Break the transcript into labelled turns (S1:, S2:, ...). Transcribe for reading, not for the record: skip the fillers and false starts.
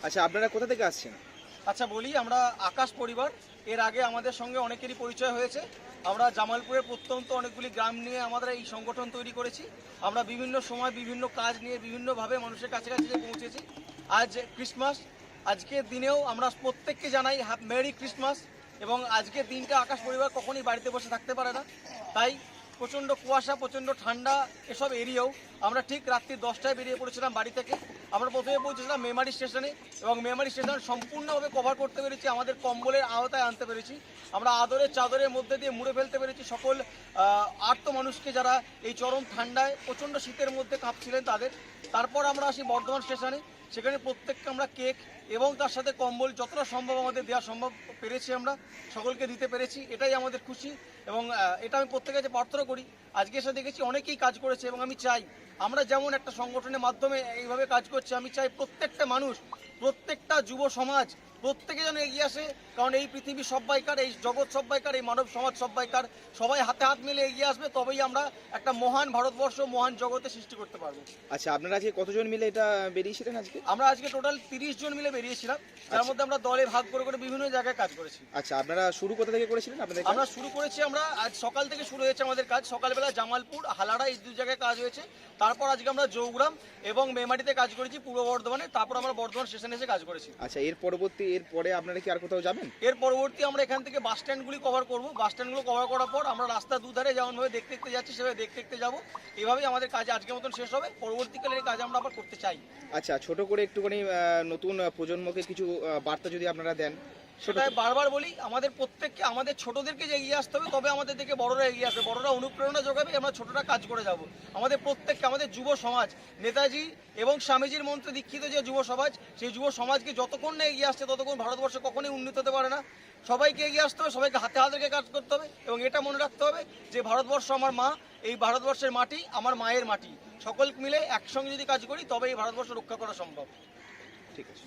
S1: আচ্ছা, আপনারা কোথা থেকে আসছেন?
S2: আচ্ছা বলি, আমরা আকাশ পরিবার। এর আগে আমাদের সঙ্গে অনেকেরই পরিচয় হয়েছে। আমরা জামালপুরের প্রত্যন্ত অনেকগুলি গ্রাম নিয়ে আমাদের এই সংগঠন তৈরি করেছি। আমরা বিভিন্ন সময় বিভিন্ন কাজ নিয়ে বিভিন্নভাবে মানুষের কাছে কাছে পৌঁছেছি। আজ ক্রিসমাস, আজকের দিনেও আমরা প্রত্যেককে জানাই মেরি ক্রিসমাস। এবং আজকের দিনটা আকাশ পরিবার কখনই বাড়িতে বসে থাকতে পারে না। তাই প্রচণ্ড কুয়াশা, প্রচণ্ড ঠান্ডা এসব এরিয়েও আমরা ঠিক রাত্রি 10টায় বেরিয়ে পড়েছিলাম বাড়ি থেকে। আমরা প্রথমে পৌঁছেছিলাম মেমারি স্টেশনে, এবং মেমারি স্টেশন সম্পূর্ণভাবে কভার করতে পেরেছি, আমাদের কম্বলের আওতায় আনতে পেরেছি। আমরা আদরের চাদরের মধ্যে দিয়ে মুড়ে ফেলতে পেরেছি সকল আর্ত মানুষকে যারা এই চরম ঠান্ডায় প্রচণ্ড শীতের মধ্যে কাঁপছিলেন তাদের। তারপর আমরা আসি বর্ধমান স্টেশনে, সেখানে প্রত্যেককে আমরা কেক এবং তার সাথে কম্বল যতটা সম্ভব আমাদের দেওয়া সম্ভব পেরেছি, আমরা সকলকে দিতে পেরেছি। এটাই আমাদের খুশি, এবং এটা আমি প্রত্যেকের কাছে প্রার্থনা করি। আজকে এসে দেখেছি অনেকেই কাজ করেছে, এবং আমি চাই আমরা যেমন একটা সংগঠনের মাধ্যমে এইভাবে কাজ করছি, আমি চাই প্রত্যেকটা মানুষ, প্রত্যেকটা যুব সমাজ প্রত্যেকে যেন এগিয়ে আসে। কারণ এই পৃথিবী সব্বাইকার, এই জগৎ সব্বাইকার, এই মানব সমাজ সব্বাইকার। সবাই হাতে হাত মিলে এগিয়ে আসবে, তবেই আমরা একটা মহান ভারতবর্ষ, মহান জগতে সৃষ্টি করতে পারবো।
S1: আচ্ছা, আপনারা আজকে কতজন মিলে এটা বেরিয়েছিলেন আজকে?
S2: আমরা আজকে টোটাল 30 জন মিলে বেরিয়েছিলাম, যার মধ্যে আমরা দলে ভাগ করে করে বিভিন্ন জায়গায় কাজ করেছি।
S1: আচ্ছা, আপনারা শুরু কোথা থেকে করেছিলেন আপনাদের কাজ?
S2: আমরা শুরু করেছি, আমরা আজ সকাল থেকে শুরু হয়েছে আমাদের কাজ। সকালবেলা জামালপুর, হালাড়া এই দু জায়গায় কাজ হয়েছে। তারপর আজকে আমরা জৌগ্রাম এবং মেমারিতে কাজ করেছি পূর্ব বর্ধমানে। তারপর আমরা বর্ধমান স্টেশনে এসে কাজ করেছি।
S1: আচ্ছা, এরপরে আপনারা কি আর কোথাও যাবেন?
S2: এর পরবর্তী আমরা এখান থেকে বাস স্ট্যান্ডগুলি কভার করব। বাস স্ট্যান্ডগুলো কভার করার পর আমরা রাস্তার দুধারে যেমনভাবে দেখতে দেখতে যাচ্ছি সেভাবে দেখতে দেখতে যাবো। এভাবেই আমাদের কাজ আজকের মতন শেষ হবে। পরবর্তীকালে এই কাজ আমরা আবার করতে চাই।
S1: আচ্ছা, ছোট করে একটুখানি নতুন প্রজন্মকে কিছু বার্তা যদি আপনারা দেন।
S2: সেটাই বারবার বলি, আমাদের প্রত্যেককে, আমাদের ছোটদেরকে যে এগিয়ে আসতে হবে, তবে আমাদের থেকে বড়রা এগিয়ে আসবে। বড়রা অনুপ্রেরণা যোগাবে, আমরা ছোটরা কাজ করে যাব। আমাদের প্রত্যেককে, আমাদের যুব সমাজ, নেতাজি এবং স্বামীজির মন্ত্রে দীক্ষিত যে যুব সমাজ, সেই যুব সমাজকে যতক্ষণ না এগিয়ে আসছে ততক্ষণ ভারতবর্ষ কখনোই উন্নত হতে পারে না। সবাইকে এগিয়ে আসতে হবে, সবাইকে হাতে হাতে রেখে কাজ করতে হবে, এবং এটা মনে রাখতে হবে যে ভারতবর্ষ আমার মা, এই ভারতবর্ষের মাটি আমার মায়ের মাটি। সকল মিলে একসঙ্গে যদি কাজ করি তবে এই ভারতবর্ষ রক্ষা করা সম্ভব।
S1: ঠিক আছে।